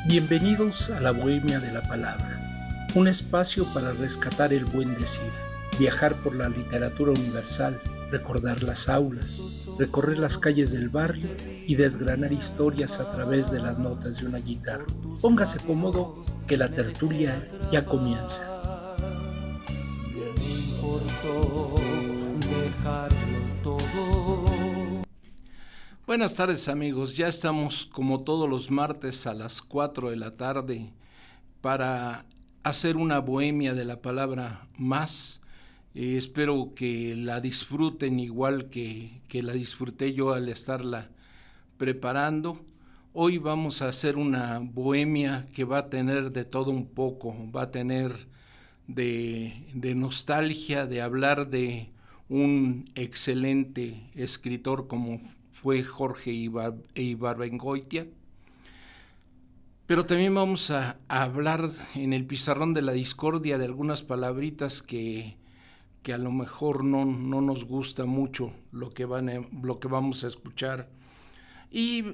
Bienvenidos a la Bohemia de la Palabra, un espacio para rescatar el buen decir, viajar por la literatura universal, recordar las aulas, recorrer las calles del barrio y desgranar historias a través de las notas de una guitarra. Póngase cómodo que la tertulia ya comienza. Buenas tardes amigos, ya estamos como todos los martes a las 4 de la tarde para hacer una bohemia de la palabra más. Espero que la disfruten igual que la disfruté yo al estarla preparando. Hoy vamos a hacer una bohemia que va a tener de todo un poco, va a tener de nostalgia, de hablar de un excelente escritor como fue Jorge Ibargüengoitia, pero también vamos a hablar en el pizarrón de la discordia de algunas palabritas que a lo mejor no nos gusta mucho lo que vamos a escuchar. Y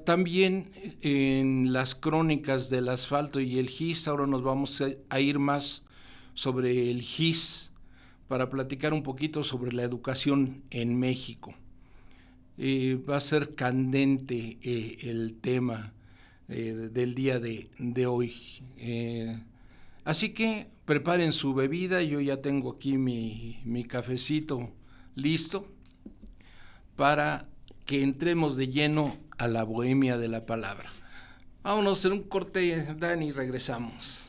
también en las crónicas del asfalto y el GIS, ahora nos vamos a ir más sobre el GIS para platicar un poquito sobre la educación en México. Va a ser candente el tema del día de hoy. Así que preparen su bebida, yo ya tengo aquí mi cafecito listo para que entremos de lleno a la bohemia de la palabra. Vámonos a hacer un corte, Dani, y regresamos.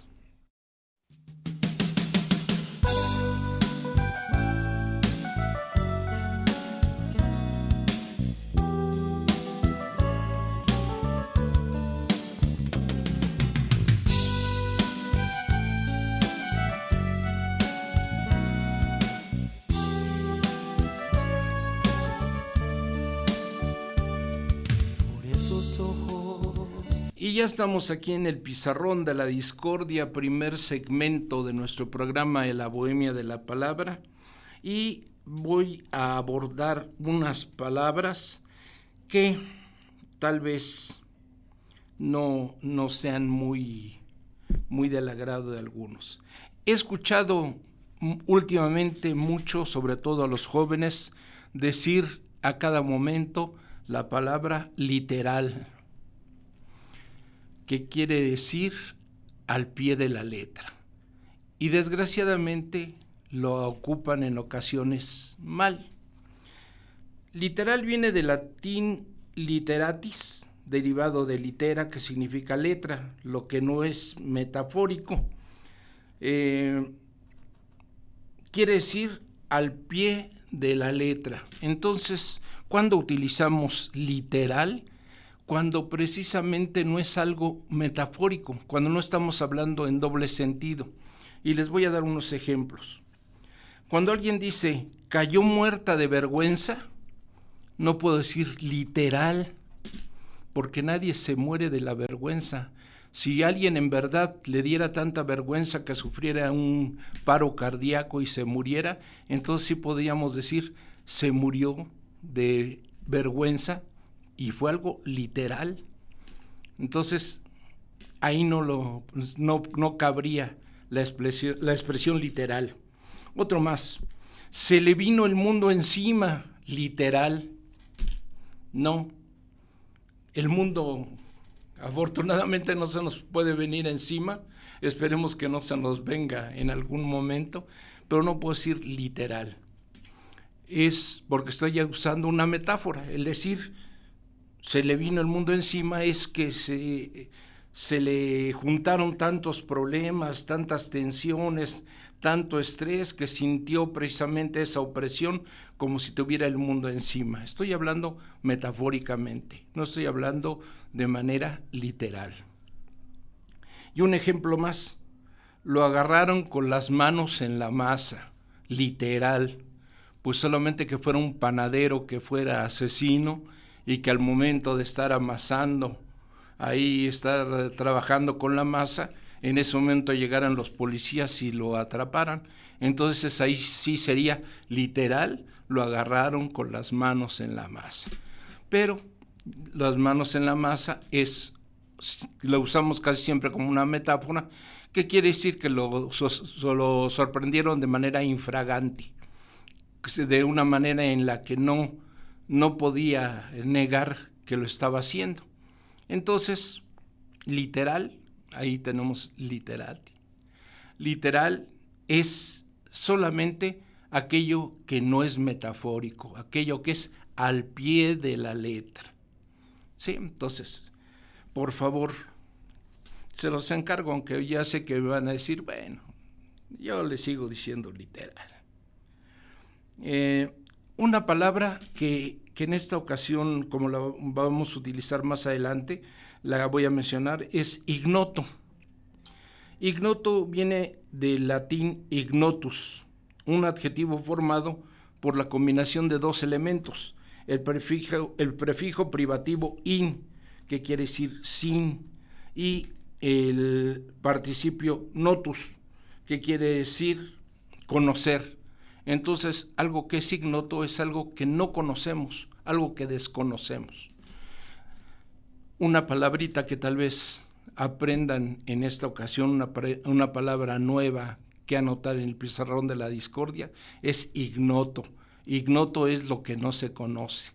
Y ya estamos aquí en el pizarrón de la discordia, primer segmento de nuestro programa de la Bohemia de la Palabra, y voy a abordar unas palabras que tal vez no sean muy del agrado de algunos. He escuchado últimamente mucho, sobre todo a los jóvenes, decir a cada momento la palabra literal, que quiere decir al pie de la letra. Y desgraciadamente lo ocupan en ocasiones mal. Literal viene del latín literatis, derivado de litera, que significa letra, lo que no es metafórico. Quiere decir al pie de la letra. Entonces, ¿cuándo utilizamos literal? Cuando precisamente no es algo metafórico, cuando no estamos hablando en doble sentido. Y les voy a dar unos ejemplos. Cuando alguien dice, cayó muerta de vergüenza, no puedo decir literal, porque nadie se muere de la vergüenza. Si alguien en verdad le diera tanta vergüenza que sufriera un paro cardíaco y se muriera, entonces sí podríamos decir, se murió de vergüenza, y fue algo literal. Entonces ahí no cabría la expresión literal. Otro más, se le vino el mundo encima, literal. No, el mundo afortunadamente no se nos puede venir encima, esperemos que no se nos venga en algún momento, pero no puedo decir literal. Es porque estoy usando una metáfora, el decir se le vino el mundo encima es que se le juntaron tantos problemas, tantas tensiones, tanto estrés, que sintió precisamente esa opresión como si tuviera el mundo encima. Estoy hablando metafóricamente, no estoy hablando de manera literal. Y un ejemplo más, lo agarraron con las manos en la masa, literal, pues solamente que fuera un panadero que fuera asesino, y que al momento de estar amasando, ahí estar trabajando con la masa, en ese momento llegaran los policías y lo atraparan. Entonces ahí sí sería literal, lo agarraron con las manos en la masa. Pero las manos en la masa es lo usamos casi siempre como una metáfora, que quiere decir que lo sorprendieron de manera infragante, de una manera en la que no podía negar que lo estaba haciendo. Entonces, literal, ahí tenemos literal. Literal es solamente aquello que no es metafórico, aquello que es al pie de la letra. Sí, entonces, por favor, se los encargo, aunque ya sé que me van a decir, bueno, yo les sigo diciendo literal. Una palabra que en esta ocasión, como la vamos a utilizar más adelante, la voy a mencionar, es ignoto. Ignoto viene del latín ignotus, un adjetivo formado por la combinación de dos elementos, el prefijo privativo in, que quiere decir sin, y el participio notus, que quiere decir conocer. Entonces, algo que es ignoto es algo que no conocemos, algo que desconocemos. Una palabrita que tal vez aprendan en esta ocasión, una palabra nueva que anotar en el pizarrón de la discordia, es ignoto. Ignoto es lo que no se conoce.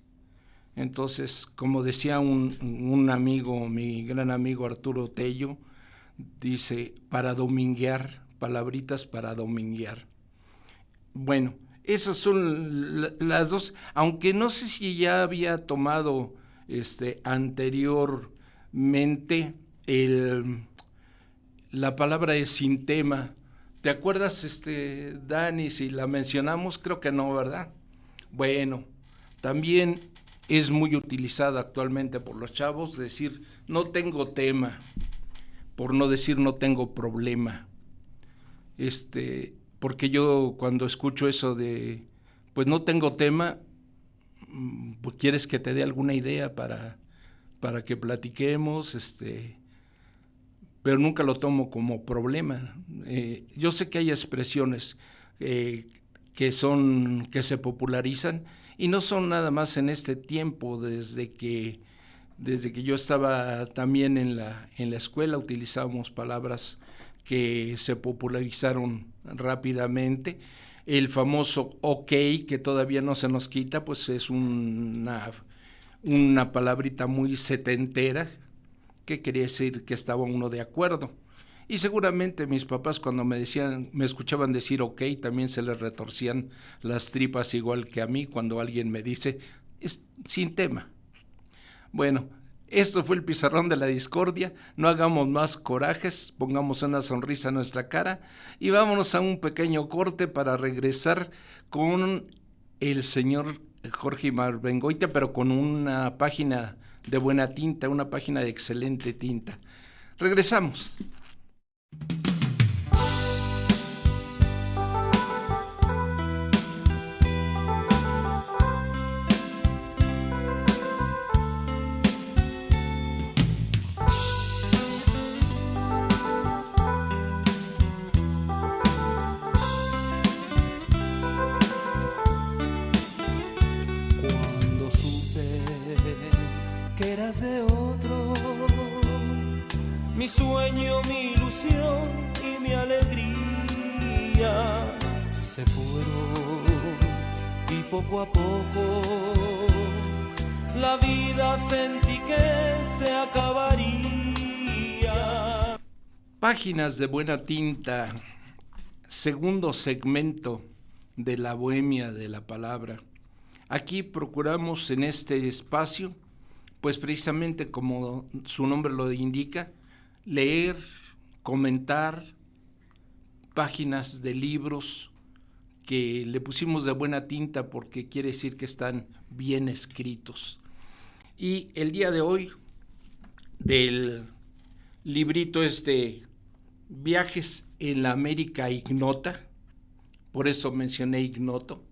Entonces, como decía un amigo, mi gran amigo Arturo Tello, dice, para dominguear, palabritas para dominguear. Bueno, esas son las dos, aunque no sé si ya había tomado anteriormente la palabra de sintema. ¿Te acuerdas, Dani, si la mencionamos? Creo que no, ¿verdad? Bueno, también es muy utilizada actualmente por los chavos, decir no tengo tema, por no decir no tengo problema. Porque yo cuando escucho eso de pues no tengo tema, pues quieres que te dé alguna idea para que platiquemos, pero nunca lo tomo como problema. Yo sé que hay expresiones que se popularizan y no son nada más en este tiempo, desde que yo estaba también en la escuela utilizábamos palabras que se popularizaron rápidamente. El famoso ok, que todavía no se nos quita, pues es una palabrita muy setentera, que quería decir que estaba uno de acuerdo. Y seguramente mis papás cuando me escuchaban decir ok, también se les retorcían las tripas igual que a mí cuando alguien me dice sin tema. Bueno, esto fue el pizarrón de la discordia. No hagamos más corajes, pongamos una sonrisa en nuestra cara y vámonos a un pequeño corte para regresar con el señor Jorge Ibarbengoitia, pero con una página de buena tinta, una página de excelente tinta. Regresamos. De otro, mi sueño, mi ilusión y mi alegría se fueron y poco a poco la vida sentí que se acabaría. Páginas de buena tinta, segundo segmento de la bohemia de la palabra. Aquí procuramos en este espacio, pues precisamente como su nombre lo indica, leer, comentar páginas de libros que le pusimos de buena tinta porque quiere decir que están bien escritos. Y el día de hoy, del librito Viajes en la América Ignota, por eso mencioné ignoto,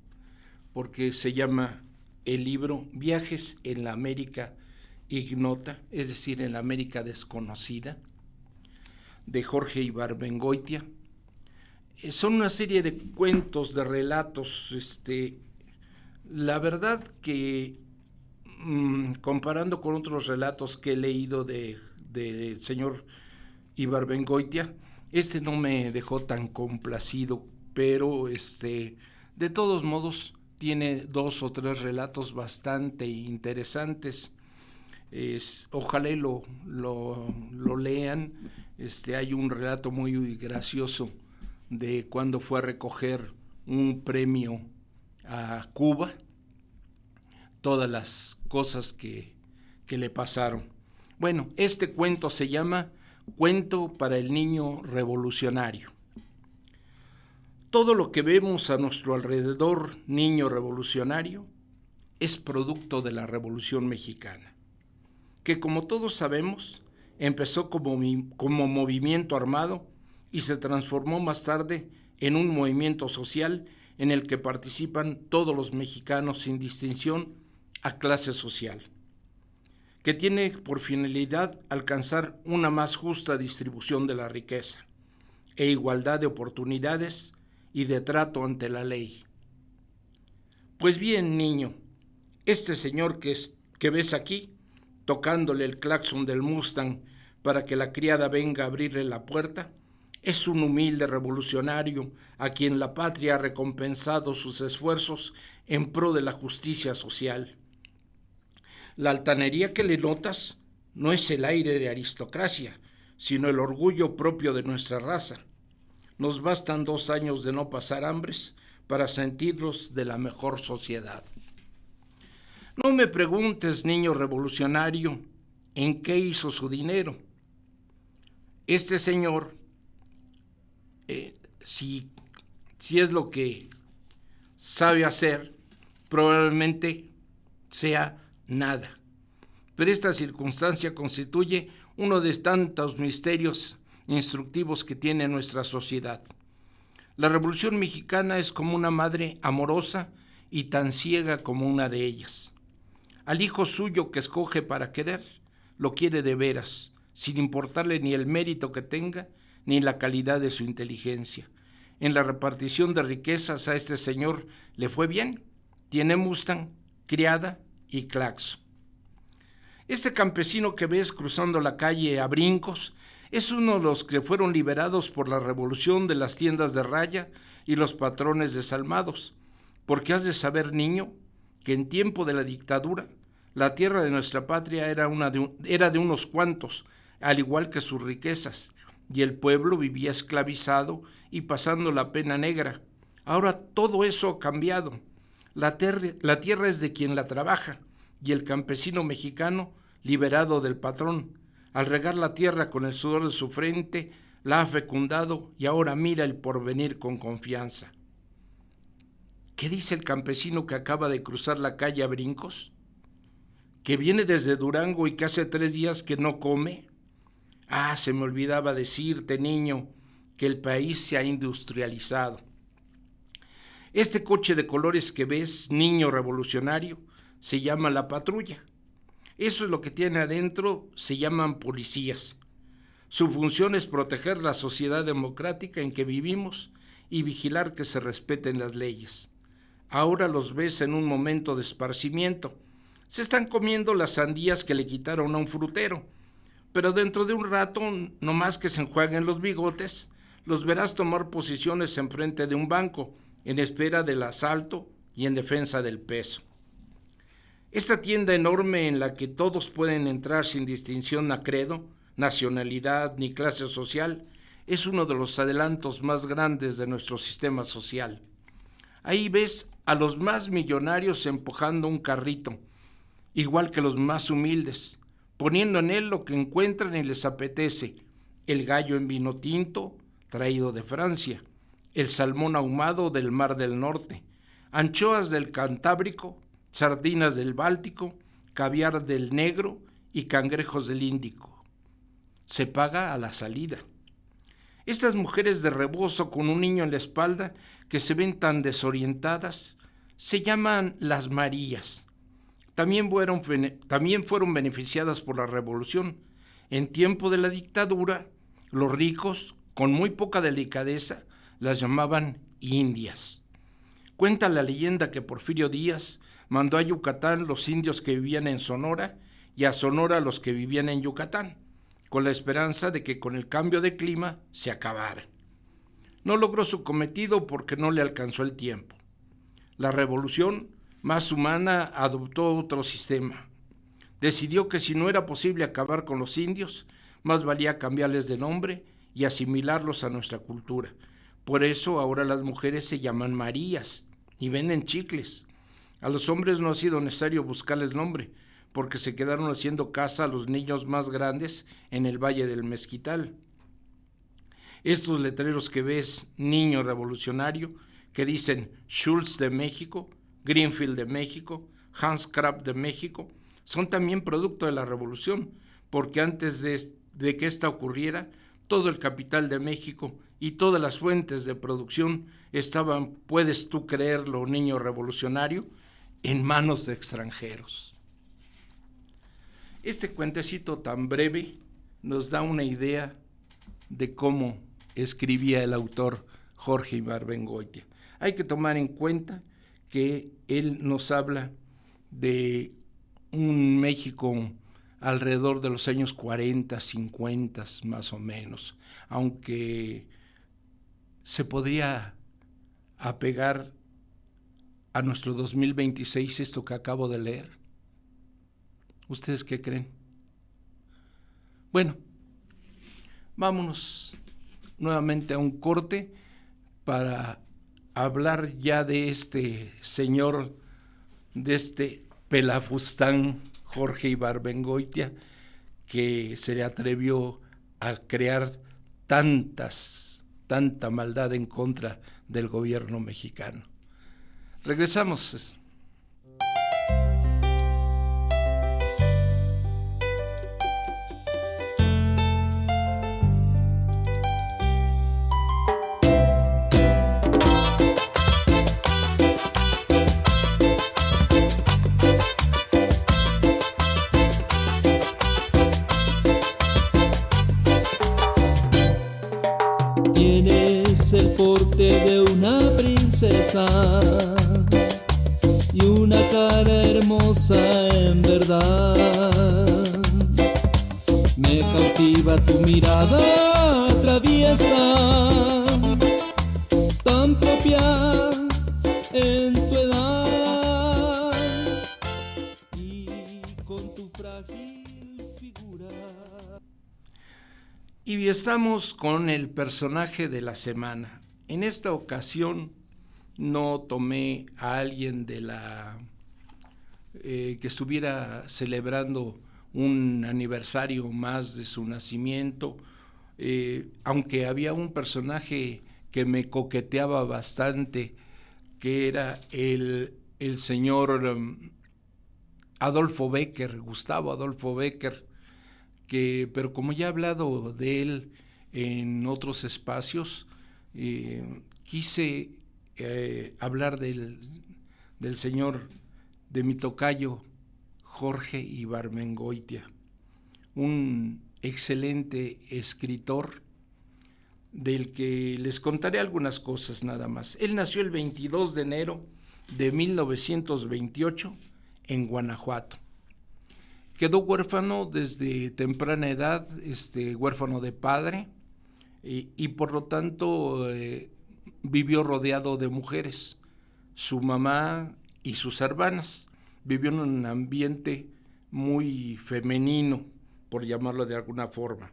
porque se llama el libro Viajes en la América Ignota, es decir, en la América desconocida, de Jorge Ibarbengoitia. Son una serie de cuentos, de relatos. La verdad que comparando con otros relatos que he leído de del señor Ibarbengoitia. No me dejó tan complacido, pero de todos modos tiene 2 o 3 relatos bastante interesantes. Ojalá lo lean. Hay un relato muy gracioso de cuando fue a recoger un premio a Cuba, todas las cosas que le pasaron. Bueno, este cuento se llama Cuento para el niño revolucionario. Todo lo que vemos a nuestro alrededor, niño revolucionario, es producto de la Revolución Mexicana, que como todos sabemos, empezó como movimiento armado y se transformó más tarde en un movimiento social en el que participan todos los mexicanos sin distinción a clase social, que tiene por finalidad alcanzar una más justa distribución de la riqueza e igualdad de oportunidades y de trato ante la ley. Pues bien, niño, este señor que ves aquí, tocándole el claxon del Mustang para que la criada venga a abrirle la puerta, es un humilde revolucionario a quien la patria ha recompensado sus esfuerzos en pro de la justicia social. La altanería que le notas no es el aire de aristocracia, sino el orgullo propio de nuestra raza. Nos bastan 2 años de no pasar hambres para sentirnos de la mejor sociedad. No me preguntes, niño revolucionario, en qué hizo su dinero. Este señor, si es lo que sabe hacer, probablemente sea nada. Pero esta circunstancia constituye uno de tantos misterios instructivos que tiene nuestra sociedad. La Revolución Mexicana es como una madre amorosa y tan ciega como una de ellas. Al hijo suyo que escoge para querer, lo quiere de veras, sin importarle ni el mérito que tenga, ni la calidad de su inteligencia. En la repartición de riquezas a este señor le fue bien. Tiene Mustang, criada y claxon. Este campesino que ves cruzando la calle a brincos es uno de los que fueron liberados por la revolución de las tiendas de raya y los patrones desalmados, porque has de saber, niño, que en tiempo de la dictadura la tierra de nuestra patria era de unos cuantos, al igual que sus riquezas, y el pueblo vivía esclavizado y pasando la pena negra. Ahora todo eso ha cambiado. La tierra es de quien la trabaja, y el campesino mexicano, liberado del patrón, al regar la tierra con el sudor de su frente, la ha fecundado y ahora mira el porvenir con confianza. ¿Qué dice el campesino que acaba de cruzar la calle a brincos? ¿Que viene desde Durango y que hace 3 días que no come? Ah, se me olvidaba decirte, niño, que el país se ha industrializado. Este coche de colores que ves, niño revolucionario, se llama la patrulla. Eso es lo que tiene adentro, se llaman policías. Su función es proteger la sociedad democrática en que vivimos y vigilar que se respeten las leyes. Ahora los ves en un momento de esparcimiento. Se están comiendo las sandías que le quitaron a un frutero, pero dentro de un rato, no más que se enjuaguen los bigotes, los verás tomar posiciones enfrente de un banco, en espera del asalto y en defensa del peso. Esta tienda enorme en la que todos pueden entrar sin distinción a credo, nacionalidad ni clase social, es uno de los adelantos más grandes de nuestro sistema social. Ahí ves a los más millonarios empujando un carrito, igual que los más humildes, poniendo en él lo que encuentran y les apetece: el gallo en vino tinto, traído de Francia, el salmón ahumado del Mar del Norte, anchoas del Cantábrico, sardinas del Báltico, caviar del Negro y cangrejos del Índico. Se paga a la salida. Estas mujeres de rebozo con un niño en la espalda que se ven tan desorientadas se llaman las Marías. También fueron beneficiadas por la revolución. En tiempo de la dictadura, los ricos, con muy poca delicadeza, las llamaban indias. Cuenta la leyenda que Porfirio Díaz mandó a Yucatán los indios que vivían en Sonora y a Sonora los que vivían en Yucatán. con la esperanza de que con el cambio de clima se acabara. No logró su cometido porque no le alcanzó el tiempo. La revolución más humana adoptó otro sistema. Decidió que si no era posible acabar con los indios, más valía cambiarles de nombre y asimilarlos a nuestra cultura. Por eso ahora las mujeres se llaman Marías y venden chicles. A los hombres no ha sido necesario buscarles nombre, porque se quedaron haciendo caza a los niños más grandes en el Valle del Mezquital. Estos letreros que ves, niño revolucionario, que dicen Schultz de México, Greenfield de México, Hans Krapp de México, son también producto de la revolución, porque antes de que esta ocurriera, todo el capital de México y todas las fuentes de producción estaban, puedes tú creerlo, niño revolucionario, en manos de extranjeros. Este cuentecito tan breve nos da una idea de cómo escribía el autor Jorge Ibarbengoitia. Hay que tomar en cuenta que él nos habla de un México alrededor de los años 40, 50 más o menos, aunque se podría apegar a nuestro 2026 esto que acabo de leer. ¿Ustedes qué creen? Bueno, vámonos nuevamente a un corte para hablar ya de este señor, de este pelafustán Jorge Ibarbengoitia, que se le atrevió a crear tanta maldad en contra del gobierno mexicano. Regresamos. Tienes el porte de una princesa y una cara hermosa en verdad. Me cautiva tu mirada traviesa, tan propia en tu edad, y con tu frágil figura. Y estamos con el personaje de la semana. En esta ocasión no tomé a alguien de que estuviera celebrando un aniversario más de su nacimiento, aunque había un personaje que me coqueteaba bastante, que era el señor Adolfo Bécquer, Gustavo Adolfo Bécquer, pero como ya he hablado de él en otros espacios, quise hablar del señor, de mi tocayo Jorge Ibarbengoitia, un excelente escritor del que les contaré algunas cosas nada más. Él nació el 22 de enero de 1928 en Guanajuato. Quedó huérfano desde temprana edad, huérfano de padre, y por lo tanto vivió rodeado de mujeres, su mamá y sus hermanas. Vivió en un ambiente muy femenino, por llamarlo de alguna forma.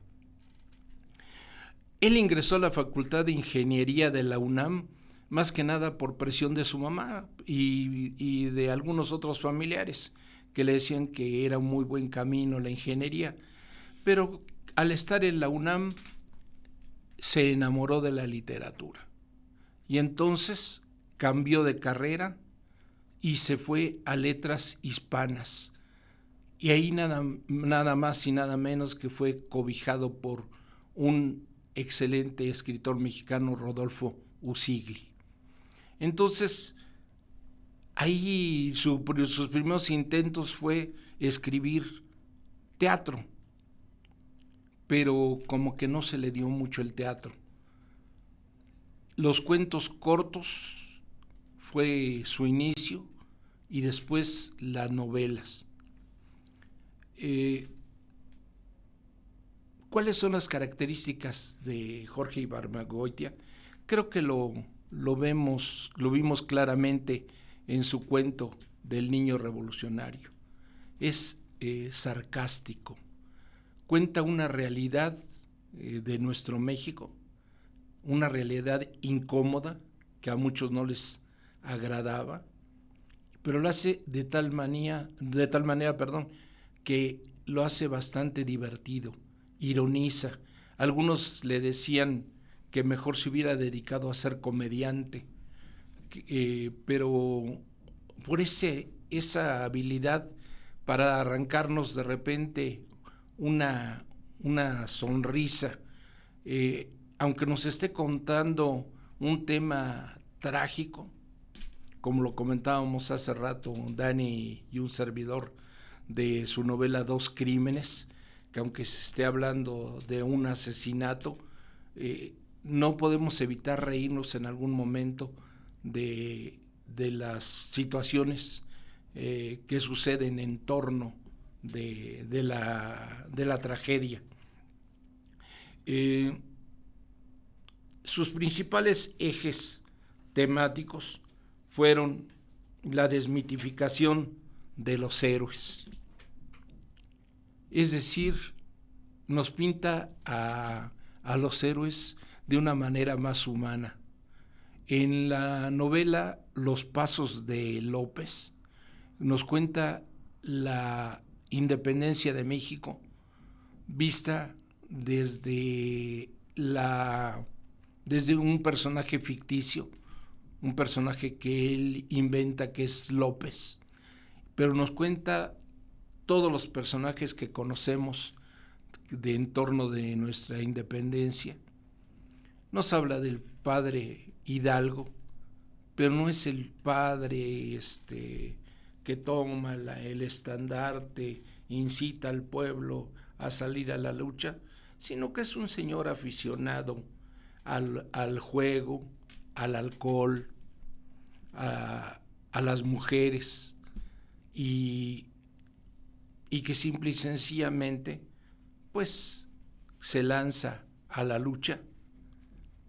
Él ingresó a la Facultad de Ingeniería de la UNAM, más que nada por presión de su mamá y de algunos otros familiares que le decían que era un muy buen camino la ingeniería, pero al estar en la UNAM se enamoró de la literatura y entonces cambió de carrera y se fue a Letras Hispanas, y ahí nada más y nada menos que fue cobijado por un excelente escritor mexicano, Rodolfo Usigli. Entonces, ahí sus primeros intentos fue escribir teatro, pero como que no se le dio mucho el teatro. Los cuentos cortos fue su inicio y después las novelas. ¿Cuáles son las características de Jorge Ibargüengoitia? Creo que lo vimos claramente en su cuento del niño revolucionario. Es sarcástico, cuenta una realidad de nuestro México, una realidad incómoda que a muchos no les agradaba, pero lo hace de tal manera, que lo hace bastante divertido, ironiza. Algunos le decían que mejor se hubiera dedicado a ser comediante, pero por esa habilidad para arrancarnos de repente una sonrisa, aunque nos esté contando un tema trágico, como lo comentábamos hace rato Dani y un servidor, de su novela Dos Crímenes, que aunque se esté hablando de un asesinato, no podemos evitar reírnos en algún momento de las situaciones que suceden en torno de la tragedia. Sus principales ejes temáticos fueron la desmitificación de los héroes. Es decir, nos pinta a los héroes de una manera más humana. En la novela Los Pasos de López nos cuenta la independencia de México vista desde un personaje ficticio, un personaje que él inventa, que es López, pero nos cuenta todos los personajes que conocemos de en torno de nuestra independencia. Nos habla del padre Hidalgo, pero no es el padre que toma el estandarte, incita al pueblo a salir a la lucha, sino que es un señor aficionado al juego, al alcohol, a las mujeres, y que simple y sencillamente pues se lanza a la lucha,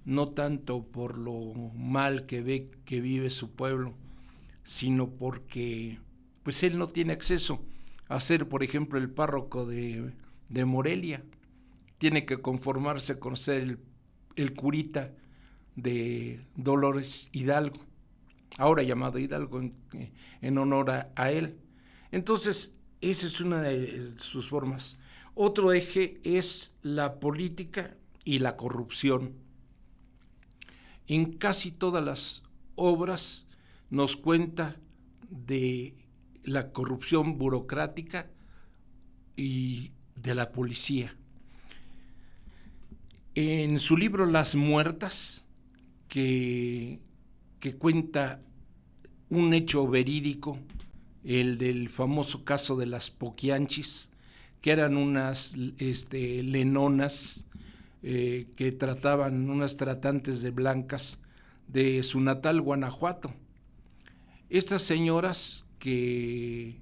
no tanto por lo mal que ve que vive su pueblo, sino porque pues él no tiene acceso a ser, por ejemplo, el párroco de Morelia. Tiene que conformarse con ser el curita de Dolores Hidalgo, ahora llamado Hidalgo en honor a él. Entonces, esa es una de sus formas. Otro eje es la política y la corrupción. En casi todas las obras nos cuenta de la corrupción burocrática y de la policía. En su libro Las Muertas, que cuenta un hecho verídico, el del famoso caso de las Poquianchis, que eran unas lenonas que trataban, unas tratantes de blancas de su natal Guanajuato. Estas señoras que,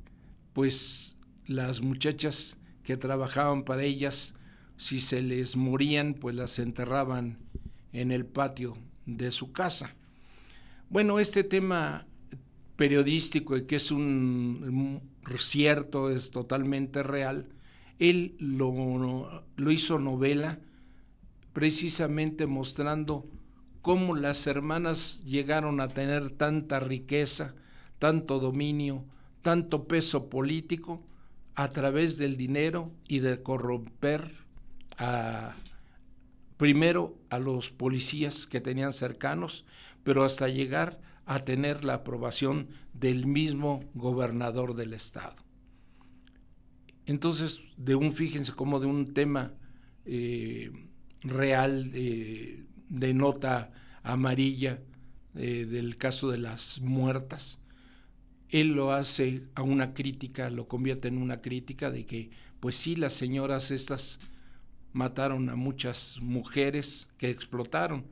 pues, las muchachas que trabajaban para ellas, si se les morían, pues las enterraban en el patio de su casa. Bueno, este tema periodístico, que es cierto, es totalmente real, él lo hizo novela, precisamente mostrando cómo las hermanas llegaron a tener tanta riqueza, tanto dominio, tanto peso político, a través del dinero y de corromper primero a los policías que tenían cercanos, pero hasta llegar a tener la aprobación del mismo gobernador del estado. Entonces, fíjense cómo de un tema real, de nota amarilla, del caso de las muertas, él lo hace a una crítica, lo convierte en una crítica de que, pues sí, las señoras estas mataron a muchas mujeres que explotaron,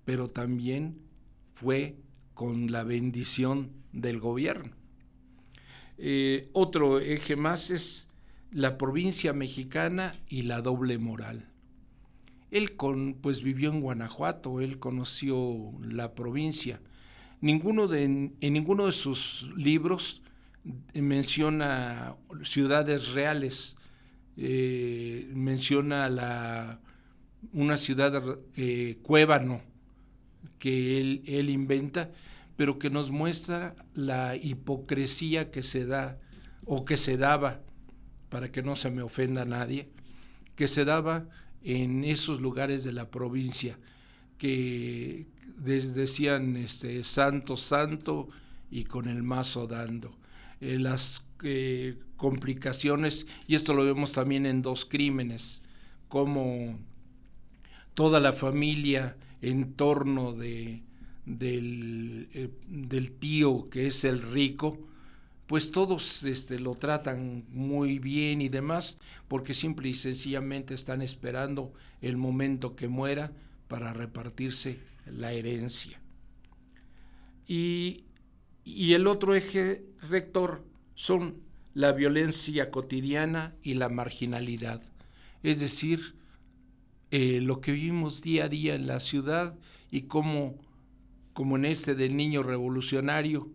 pero también fue con la bendición del gobierno. Otro eje más es la provincia mexicana y la doble moral. Pues vivió en Guanajuato, él conoció la provincia. En ninguno de sus libros menciona ciudades reales, menciona una ciudad Cuébano que él inventa, pero que nos muestra la hipocresía que se da o que se daba, para que no se me ofenda a nadie, que se daba en esos lugares de la provincia, que decían santo, santo y con el mazo dando. Las complicaciones, y esto lo vemos también en Dos Crímenes, como toda la familia en torno del tío que es el rico, pues todos lo tratan muy bien y demás, porque simple y sencillamente están esperando el momento que muera para repartirse la herencia. Y el otro eje rector son la violencia cotidiana y la marginalidad, es decir, lo que vivimos día a día en la ciudad, y como en del niño revolucionario,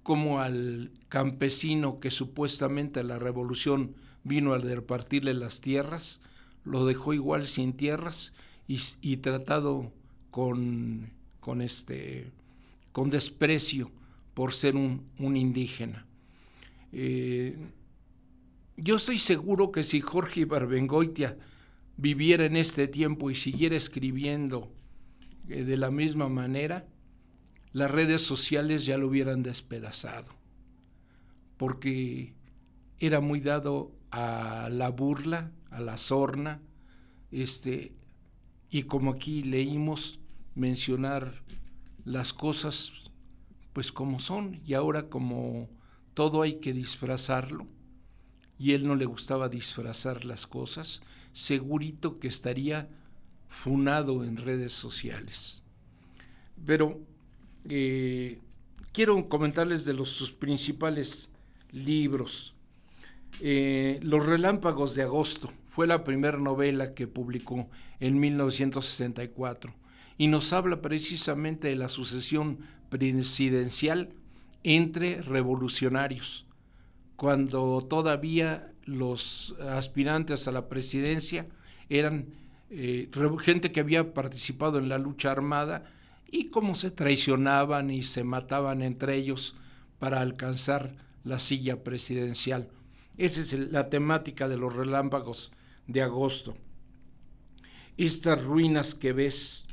como al campesino que supuestamente a la revolución vino a repartirle las tierras, lo dejó igual sin tierras y tratado con desprecio por ser un indígena. Yo estoy seguro que si Jorge Ibarbengoitia viviera en este tiempo y siguiera escribiendo de la misma manera, las redes sociales ya lo hubieran despedazado, porque era muy dado a la burla, a la sorna, y como aquí leímos, mencionar las cosas pues como son, y ahora como todo hay que disfrazarlo, y él no le gustaba disfrazar las cosas, segurito que estaría funado en redes sociales. Pero quiero comentarles de sus principales libros. Los Relámpagos de Agosto fue la primera novela que publicó en 1964 y nos habla precisamente de la sucesión presidencial entre revolucionarios, cuando todavía los aspirantes a la presidencia eran gente que había participado en la lucha armada, y cómo se traicionaban y se mataban entre ellos para alcanzar la silla presidencial. Esa es la temática de Los Relámpagos de Agosto. Estas ruinas que ves,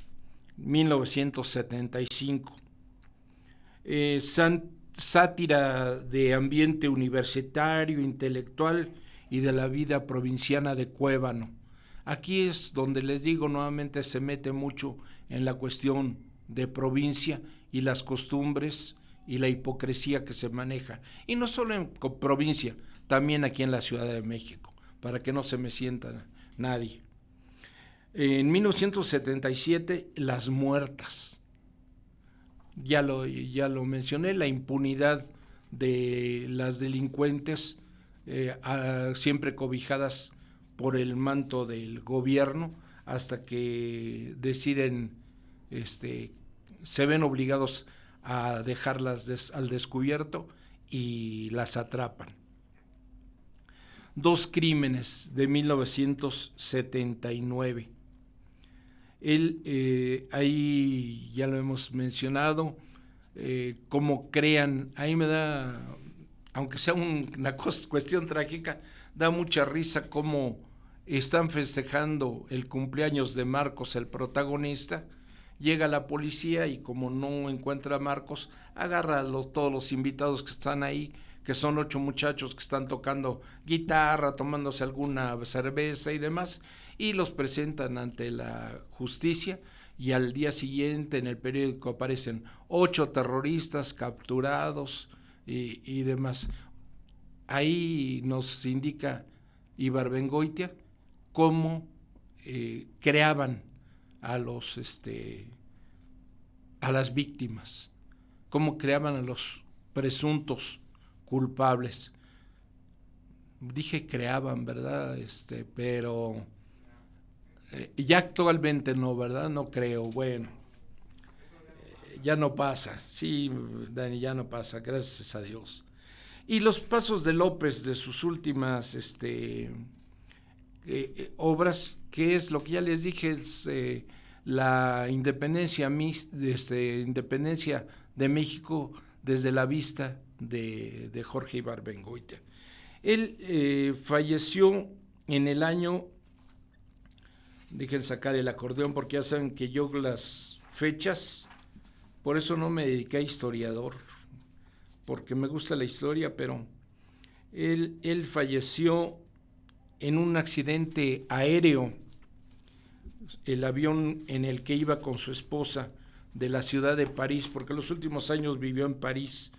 1975. Sátira de ambiente universitario, intelectual y de la vida provinciana de Cuébano. Aquí es donde les digo nuevamente, se mete mucho en la cuestión de provincia y las costumbres y la hipocresía que se maneja, y no solo en provincia, también aquí en la Ciudad de México, para que no se me sienta nadie. En 1977, Las Muertas. Ya lo mencioné, la impunidad de las delincuentes, siempre cobijadas por el manto del gobierno, hasta que deciden, se ven obligados a dejarlas al descubierto y las atrapan. Dos Crímenes, de 1979. Ahí ya lo hemos mencionado, cómo crean, ahí me da, aunque sea una cuestión trágica, da mucha risa cómo están festejando el cumpleaños de Marcos, el protagonista. Llega la policía y como no encuentra a Marcos, agarra a todos los invitados que están ahí, que son 8 muchachos que están tocando guitarra, tomándose alguna cerveza y demás, y los presentan ante la justicia, y al día siguiente en el periódico aparecen 8 terroristas capturados y demás. Ahí nos indica Ibarbengoitia cómo creaban a las víctimas, cómo creaban a los presuntos culpables. Dije creaban, ¿verdad? Pero Ya actualmente no, ¿verdad? No creo, bueno, ya no pasa, sí, Dani, ya no pasa, gracias a Dios. Y los pasos de López de sus últimas obras, que es lo que ya les dije, es la independencia, independencia de México desde la vista de Jorge Ibarbengoitia. Él falleció en el año, dejen sacar el acordeón porque ya saben que yo las fechas, por eso no me dediqué a historiador, porque me gusta la historia, pero él falleció en un accidente aéreo, el avión en el que iba con su esposa de la ciudad de París, porque los últimos años vivió en París,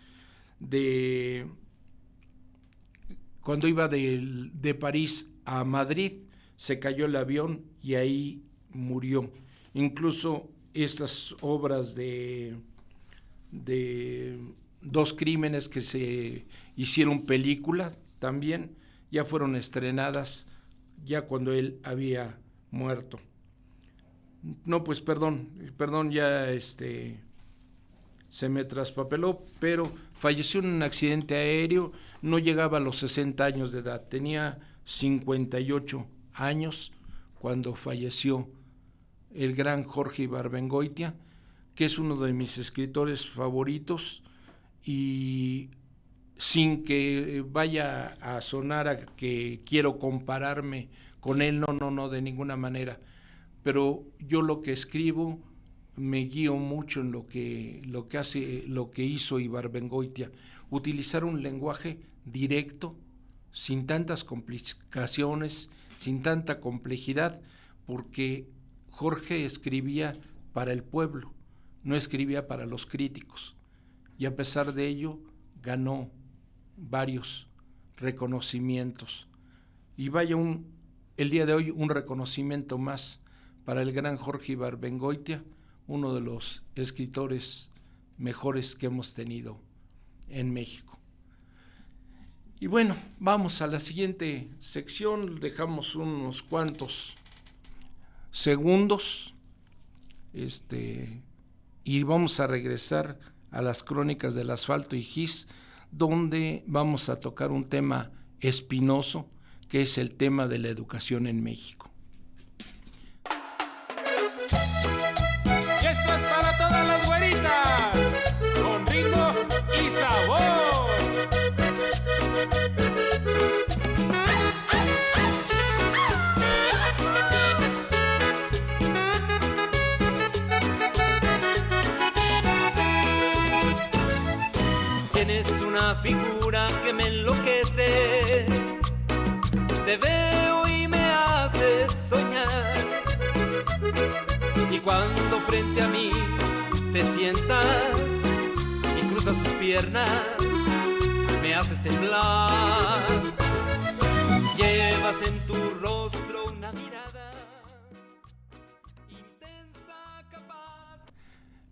cuando iba de París a Madrid, se cayó el avión y ahí murió. Incluso estas obras de Dos crímenes que se hicieron película también, ya fueron estrenadas ya cuando él había muerto. No, pues perdón, ya se me traspapeló, pero falleció en un accidente aéreo, no llegaba a los 60 años de edad, tenía 58 años cuando falleció el gran Jorge Ibarbengoitia, que es uno de mis escritores favoritos, y sin que vaya a sonar a que quiero compararme con él, no, de ninguna manera, pero yo lo que escribo me guío mucho en lo que hizo Ibarbengoitia, utilizar un lenguaje directo, sin tantas complicaciones, sin tanta complejidad, porque Jorge escribía para el pueblo, no escribía para los críticos, y a pesar de ello ganó varios reconocimientos. Y vaya el día de hoy un reconocimiento más para el gran Jorge Ibarbengoitia, uno de los escritores mejores que hemos tenido en México. Y bueno, vamos a la siguiente sección, dejamos unos cuantos segundos y vamos a regresar a las crónicas del asfalto y gis, donde vamos a tocar un tema espinoso, que es el tema de la educación en México. Y esto es para todas las güeritas, con ritmo y sabor. Tienes una figura que me enloquece, te veo y me haces soñar, y cuando frente a mí te sientas y cruzas tus piernas, me haces temblar. Llevas en tu rostro una mirada intensa, capaz.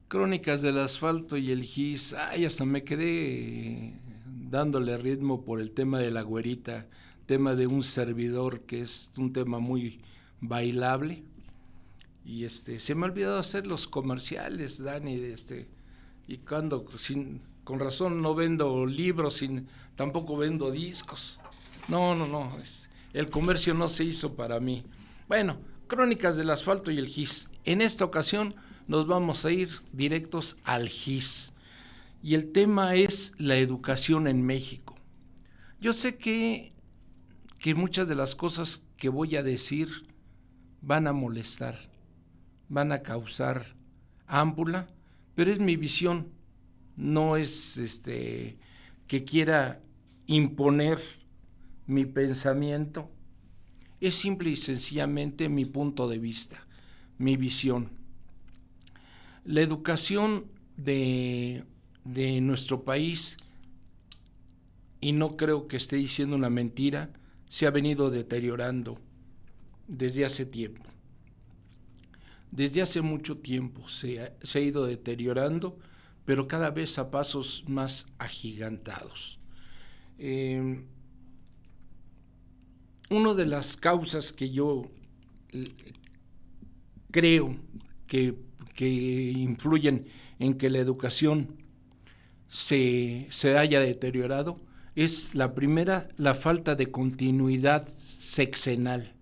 Crónicas del asfalto y el gis, hasta me quedé dándole ritmo por el tema de la güerita, tema de un servidor, que es un tema muy bailable, y se me ha olvidado hacer los comerciales, Dani, y con razón no vendo libros, tampoco vendo discos, no, el comercio no se hizo para mí. Bueno, Crónicas del asfalto y el gis, en esta ocasión nos vamos a ir directos al gis, y el tema es la educación en México. Yo sé que muchas de las cosas que voy a decir van a molestar, van a causar ámpula, pero es mi visión, no es que quiera imponer mi pensamiento, es simple y sencillamente mi punto de vista, mi visión. La educación de nuestro país, y no creo que esté diciendo una mentira, se ha venido deteriorando desde hace tiempo. Desde hace mucho tiempo se ha ido deteriorando, pero cada vez a pasos más agigantados. Una de las causas que yo creo que influyen en que la educación se haya deteriorado es la primera, la falta de continuidad sexenal.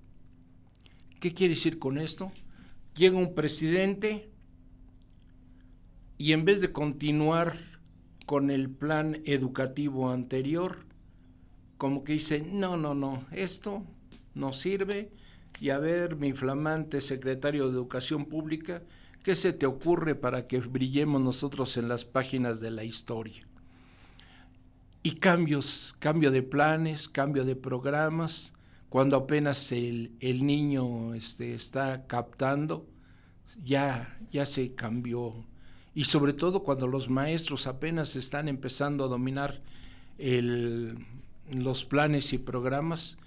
¿Qué quiere decir con esto? Llega un presidente y en vez de continuar con el plan educativo anterior, como que dice, no, esto no sirve, y a ver, mi flamante secretario de Educación Pública, ¿qué se te ocurre para que brillemos nosotros en las páginas de la historia? Y cambio de planes, cambio de programas, cuando apenas el niño está captando, ya se cambió. Y sobre todo cuando los maestros apenas están empezando a dominar los planes y programas,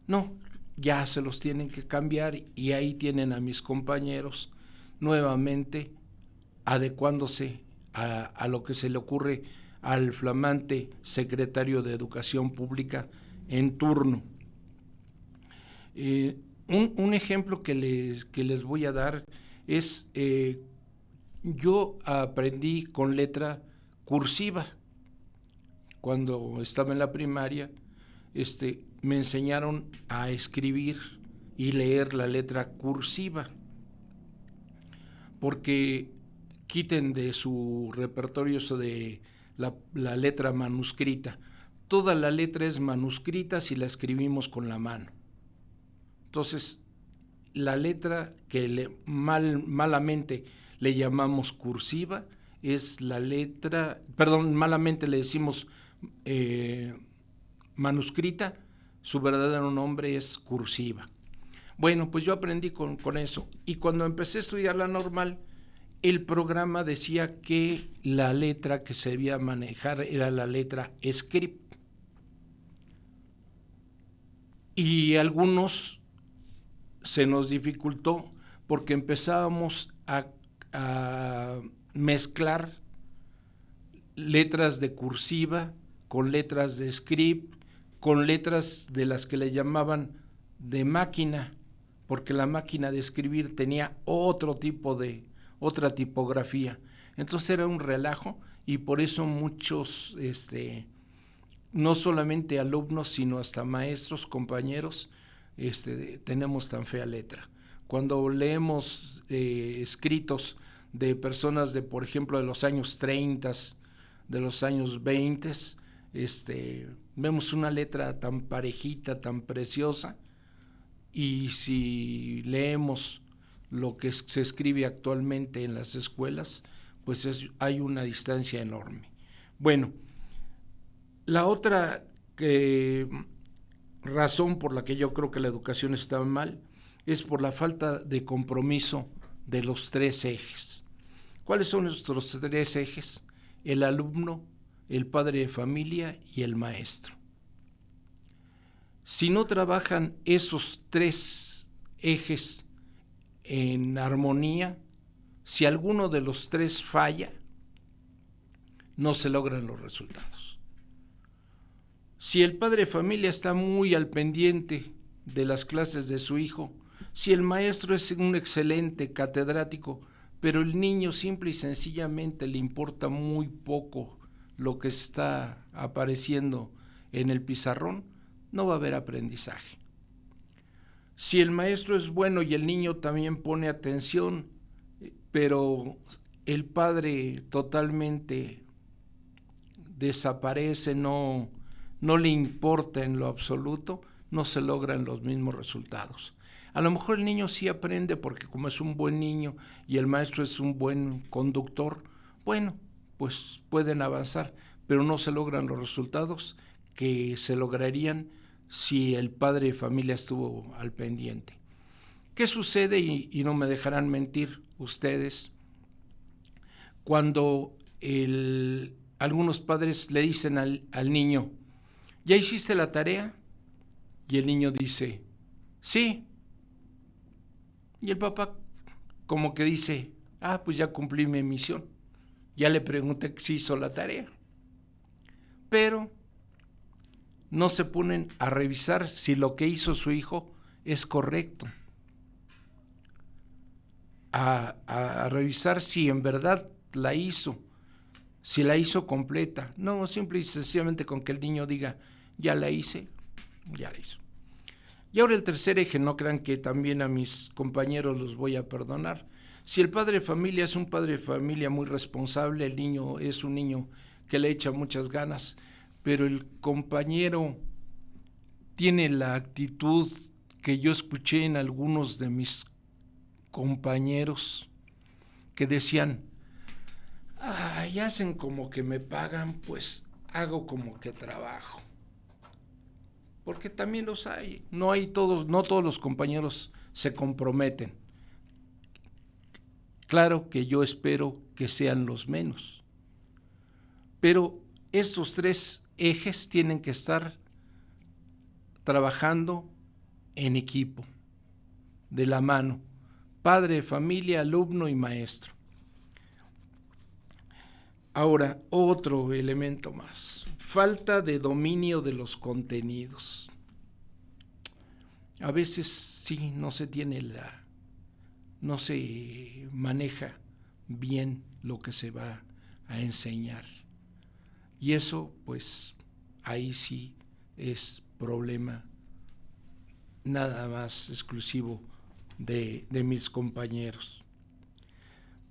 no, ya se los tienen que cambiar, y ahí tienen a mis compañeros nuevamente adecuándose a lo que se le ocurre al flamante secretario de Educación Pública en turno. Un ejemplo que les voy a dar es, yo aprendí con letra cursiva. Cuando estaba en la primaria, me enseñaron a escribir y leer la letra cursiva, porque quiten de su repertorio eso de la letra manuscrita. Toda la letra es manuscrita si la escribimos con la mano. Entonces, la letra que malamente le llamamos cursiva es la letra, malamente le decimos manuscrita, su verdadero nombre es cursiva. Bueno, pues yo aprendí con eso, y cuando empecé a estudiar la normal, el programa decía que la letra que se debía manejar era la letra script. Y algunos se nos dificultó porque empezábamos a mezclar letras de cursiva con letras de script, con letras de las que le llamaban de máquina, porque la máquina de escribir tenía otra tipografía. Entonces era un relajo, y por eso muchos, no solamente alumnos, sino hasta maestros, compañeros, tenemos tan fea letra. Cuando leemos escritos de personas de, por ejemplo, de los años 30, de los años 20, vemos una letra tan parejita, tan preciosa, y si leemos lo que se escribe actualmente en las escuelas, pues hay una distancia enorme. Bueno, la otra razón por la que yo creo que la educación está mal es por la falta de compromiso de los 3 ejes. ¿Cuáles son nuestros 3 ejes? El alumno, el padre de familia y el maestro. Si no trabajan esos 3 ejes en armonía, si alguno de los 3 falla, no se logran los resultados. Si el padre de familia está muy al pendiente de las clases de su hijo, si el maestro es un excelente catedrático, pero el niño simple y sencillamente le importa muy poco lo que está apareciendo en el pizarrón, no va a haber aprendizaje. Si el maestro es bueno y el niño también pone atención, pero el padre totalmente desaparece, no le importa en lo absoluto, no se logran los mismos resultados. A lo mejor el niño sí aprende porque como es un buen niño y el maestro es un buen conductor, bueno, pues pueden avanzar, pero no se logran los resultados que se lograrían si el padre de familia estuvo al pendiente. ¿Qué sucede? Y no me dejarán mentir ustedes, cuando algunos padres le dicen al niño, ¿ya hiciste la tarea? Y el niño dice, sí. Y el papá como que dice, pues ya cumplí mi misión. Ya le pregunté si hizo la tarea. Pero no se ponen a revisar si lo que hizo su hijo es correcto. a revisar si en verdad la hizo, si la hizo completa. No, simple y sencillamente con que el niño diga, ya la hice, ya la hizo. Y ahora el tercer eje, no crean que también a mis compañeros los voy a perdonar. Si el padre de familia es un padre de familia muy responsable, el niño es un niño que le echa muchas ganas, pero el compañero tiene la actitud que yo escuché en algunos de mis compañeros que decían, ay, hacen como que me pagan, pues hago como que trabajo. Porque también los hay, no todos los compañeros se comprometen. Claro que yo espero que sean los menos, pero estos tres ejes tienen que estar trabajando en equipo, de la mano, padre de familia, alumno y maestro. Ahora, otro elemento más, falta de dominio de los contenidos. A veces sí, no se maneja bien lo que se va a enseñar. Y eso, pues, ahí sí es problema nada más exclusivo de mis compañeros.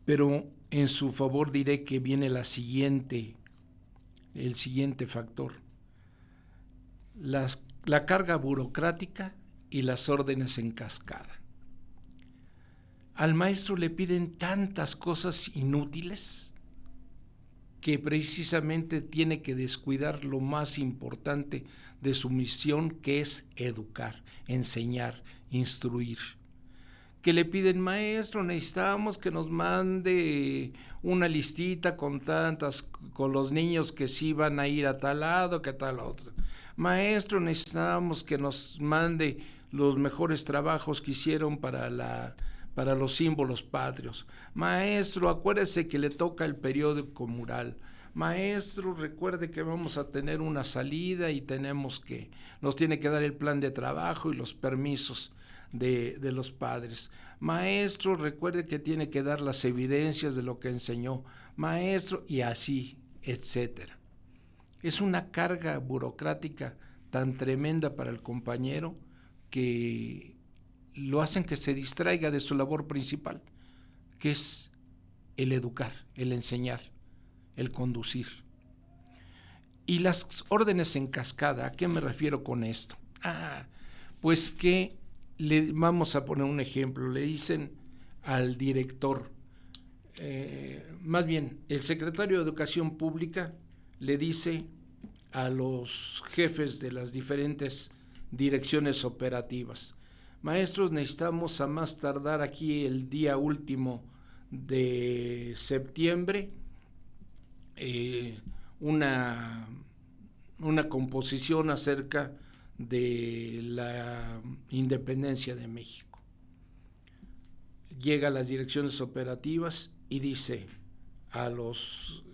Pero en su favor diré que viene el siguiente factor, la carga burocrática y las órdenes en cascada. Al maestro le piden tantas cosas inútiles que precisamente tiene que descuidar lo más importante de su misión, que es educar, enseñar, instruir. Que le piden, maestro, necesitamos que nos mande una listita con los niños que sí van a ir a tal lado, que a tal otro. Maestro, necesitamos que nos mande los mejores trabajos que hicieron para los símbolos patrios. Maestro, acuérdese que le toca el periódico mural. Maestro, recuerde que vamos a tener una salida y nos tiene que dar el plan de trabajo y los permisos de los padres. Maestro, recuerde que tiene que dar las evidencias de lo que enseñó. Maestro, y así, etcétera. Es una carga burocrática tan tremenda para el compañero que lo hacen que se distraiga de su labor principal, que es el educar, el enseñar, el conducir. Y las órdenes en cascada, ¿a qué me refiero con esto? Pues que vamos a poner un ejemplo, le dicen al director, más bien el secretario de Educación Pública le dice a los jefes de las diferentes direcciones operativas, maestros, necesitamos a más tardar aquí el día último de septiembre una composición acerca de la independencia de México. Llega a las direcciones operativas y dice a los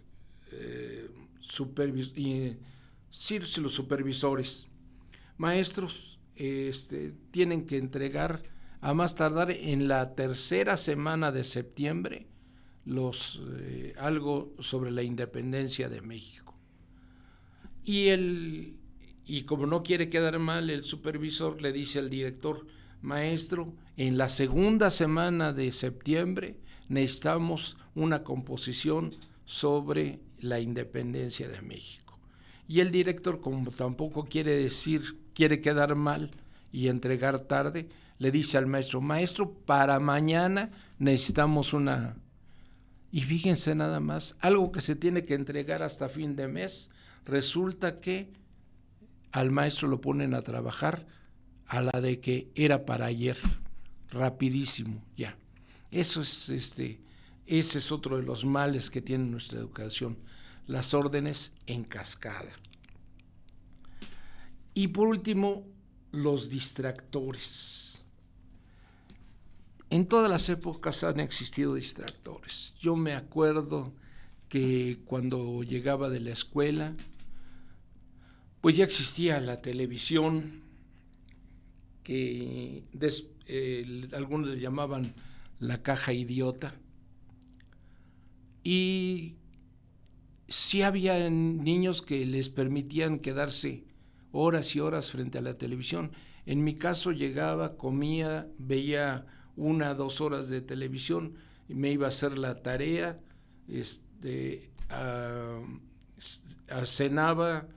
supervisores, maestros, tienen que entregar a más tardar en la tercera semana de septiembre algo sobre la independencia de México. Y como no quiere quedar mal, el supervisor le dice al director, maestro, en la segunda semana de septiembre necesitamos una composición sobre la independencia de México. Y el director, como tampoco quiere quedar mal y entregar tarde, le dice al maestro, maestro, para mañana necesitamos una... Y fíjense nada más, algo que se tiene que entregar hasta fin de mes, resulta que al maestro lo ponen a trabajar a la de que era para ayer, rapidísimo, ya. Eso es ese es otro de los males que tiene nuestra educación, las órdenes en cascada. Y por último, los distractores. En todas las épocas han existido distractores. Yo me acuerdo que cuando llegaba de la escuela, pues ya existía la televisión, que algunos le llamaban la caja idiota. Y sí había niños que les permitían quedarse horas y horas frente a la televisión. En mi caso llegaba, comía, veía 1 o 2 horas de televisión, y me iba a hacer la tarea, cenaba,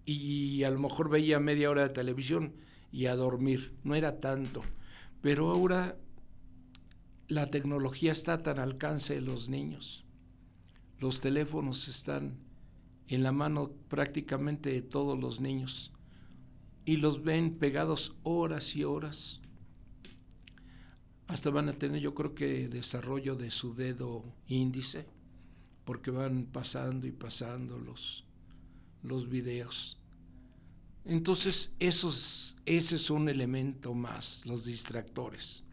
y a lo mejor veía media hora de televisión y a dormir. No era tanto, pero ahora la tecnología está tan al alcance de los niños. Los teléfonos están en la mano prácticamente de todos los niños y los ven pegados horas y horas. Hasta van a tener, yo creo que, desarrollo de su dedo índice, porque van pasando y pasando los videos. Entonces, ese es un elemento más, los distractores.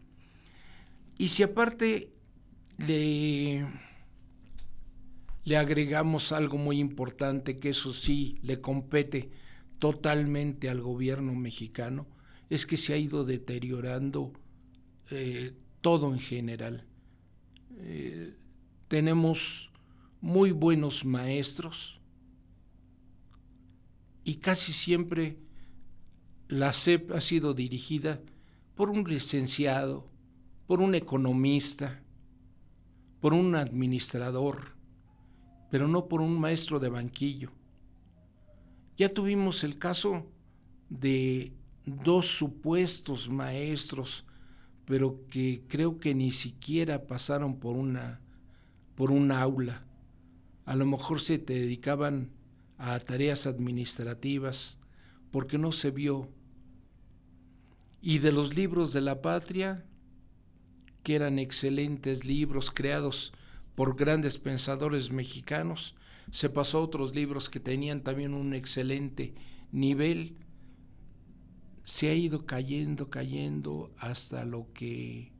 Y si aparte le agregamos algo muy importante, que eso sí le compete totalmente al gobierno mexicano, es que se ha ido deteriorando todo en general. Tenemos muy buenos maestros y casi siempre la SEP ha sido dirigida por un licenciado, por un economista, por un administrador, pero no por un maestro de banquillo. Ya tuvimos el caso de 2 supuestos maestros, pero que creo que ni siquiera pasaron por un aula. A lo mejor se dedicaban a tareas administrativas porque no se vio. Y de los libros de la patria, que eran excelentes libros creados por grandes pensadores mexicanos, se pasó a otros libros que tenían también un excelente nivel. Se ha ido cayendo hasta lo que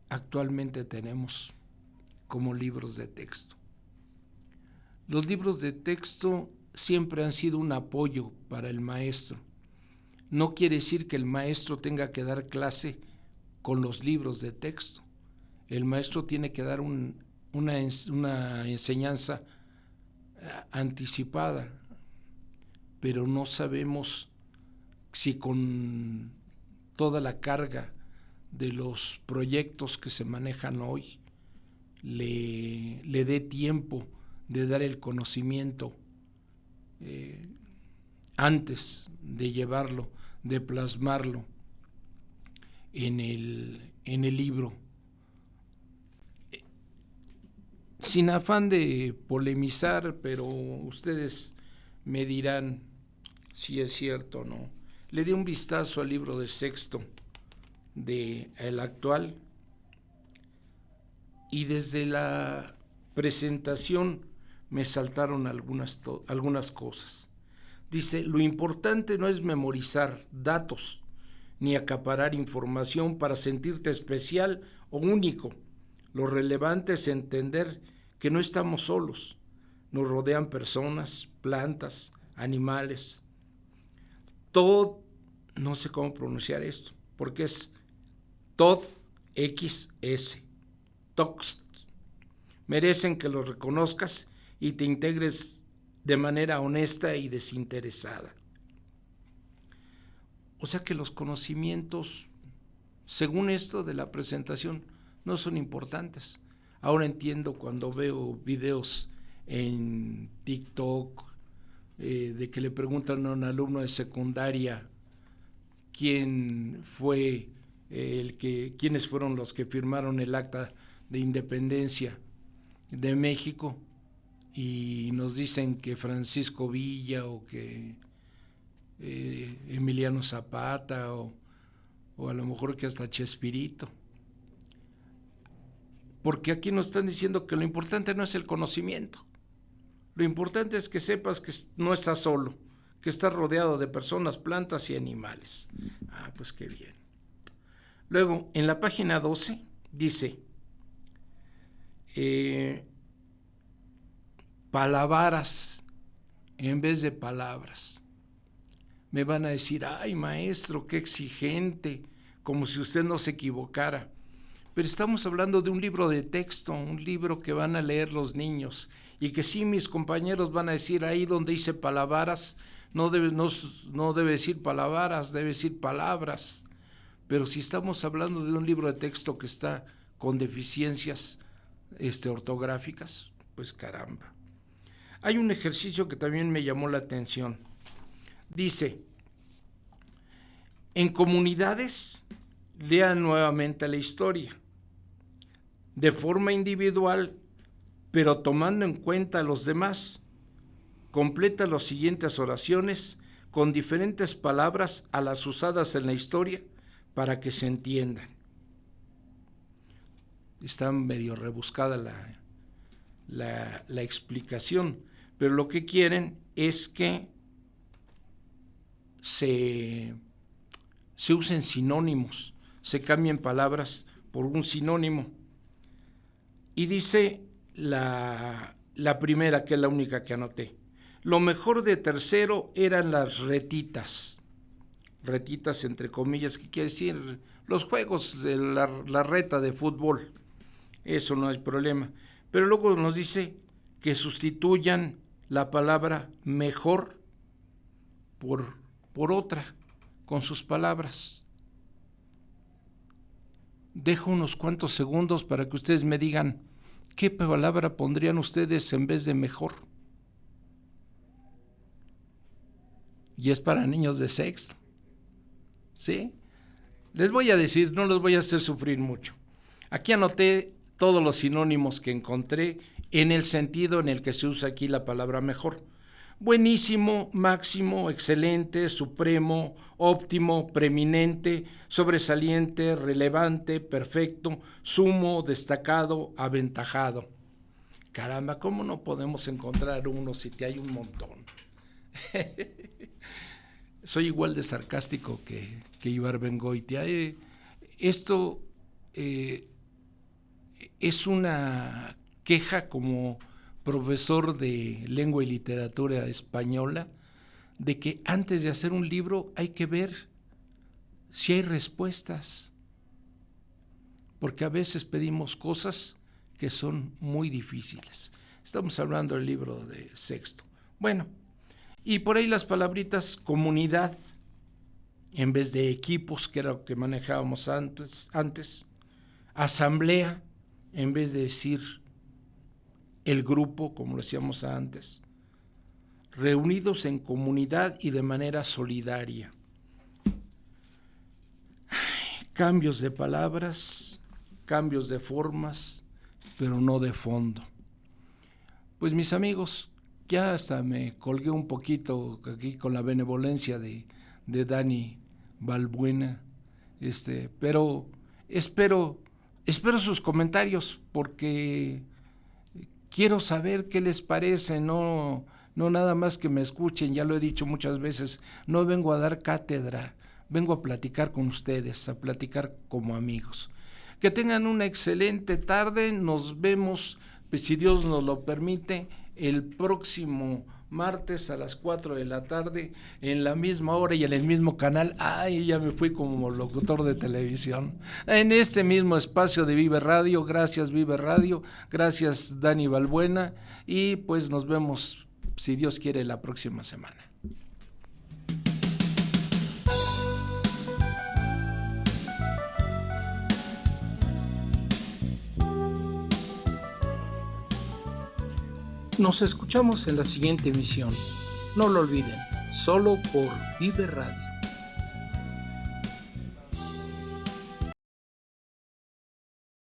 actualmente tenemos como libros de texto. Los libros de texto siempre han sido un apoyo para el maestro. No quiere decir que el maestro tenga que dar clase con los libros de texto. El maestro tiene que dar una enseñanza anticipada, pero no sabemos si con toda la carga de los proyectos que se manejan hoy le dé tiempo de dar el conocimiento antes de llevarlo, de plasmarlo en el libro. Sin afán de polemizar, pero ustedes me dirán si es cierto o no. Le di un vistazo al libro de sexto del actual, y desde la presentación me saltaron algunas cosas. Dice: lo importante no es memorizar datos ni acaparar información para sentirte especial o único. Lo relevante es entender que no estamos solos. Nos rodean personas, plantas, animales. Todo, no sé cómo pronunciar esto, porque es TOD XS. TOX. Merecen que los reconozcas y te integres de manera honesta y desinteresada. O sea que los conocimientos, según esto de la presentación, no son importantes. Ahora entiendo cuando veo videos en TikTok de que le preguntan a un alumno de secundaria quiénes fueron los que firmaron el Acta de Independencia de México, y nos dicen que Francisco Villa o que Emiliano Zapata o a lo mejor que hasta Chespirito. Porque aquí nos están diciendo que lo importante no es el conocimiento. Lo importante es que sepas que no estás solo, que estás rodeado de personas, plantas y animales. Ah, pues qué bien. Luego, en la página 12, dice, palabras en vez de palabras. Me van a decir: ay, maestro, qué exigente, como si usted no se equivocara. Pero estamos hablando de un libro de texto, un libro que van a leer los niños, y que sí, mis compañeros van a decir ahí donde dice palabras, no debe decir palabras, debe decir palabras. Pero si estamos hablando de un libro de texto que está con deficiencias ortográficas, pues caramba. Hay un ejercicio que también me llamó la atención. Dice, en comunidades, lean nuevamente la historia, de forma individual, pero tomando en cuenta a los demás. Completa las siguientes oraciones con diferentes palabras a las usadas en la historia para que se entiendan. Está medio rebuscada la explicación, pero lo que quieren es que se usen sinónimos, se cambien palabras por un sinónimo. Y dice la primera, que es la única que anoté. Lo mejor de tercero eran las retitas. Retitas entre comillas, que quiere decir los juegos de la reta de fútbol. Eso no hay problema. Pero luego nos dice que sustituyan la palabra mejor por otra, con sus palabras. Dejo unos cuantos segundos para que ustedes me digan qué palabra pondrían ustedes en vez de mejor. Y es para niños de sexto. ¿Sí? Les voy a decir, no los voy a hacer sufrir mucho. Aquí anoté todos los sinónimos que encontré en el sentido en el que se usa aquí la palabra mejor. Buenísimo, máximo, excelente, supremo, óptimo, preeminente, sobresaliente, relevante, perfecto, sumo, destacado, aventajado. Caramba, ¿cómo no podemos encontrar uno si te hay un montón? Soy igual de sarcástico que Ibarbengoitia. Esto es una queja como profesor de lengua y literatura española, de que antes de hacer un libro hay que ver si hay respuestas, porque a veces pedimos cosas que son muy difíciles. Estamos hablando del libro de sexto. Bueno, y por ahí las palabritas comunidad, en vez de equipos, que era lo que manejábamos antes, asamblea, en vez de decir el grupo, como lo decíamos antes, reunidos en comunidad y de manera solidaria. Cambios de palabras, cambios de formas, pero no de fondo. Pues mis amigos, ya hasta me colgué un poquito aquí con la benevolencia de Dani Balbuena, pero espero sus comentarios, porque quiero saber qué les parece, no nada más que me escuchen. Ya lo he dicho muchas veces, no vengo a dar cátedra, vengo a platicar con ustedes, a platicar como amigos. Que tengan una excelente tarde, nos vemos, pues, si Dios nos lo permite, el próximo martes a las 4 de la tarde, en la misma hora y en el mismo canal. Ay, ya me fui como locutor de televisión. En este mismo espacio de Vive Radio. Gracias, Vive Radio. Gracias, Dani Balbuena. Y pues nos vemos, si Dios quiere, la próxima semana. Nos escuchamos en la siguiente emisión. No lo olviden, solo por Vive Radio.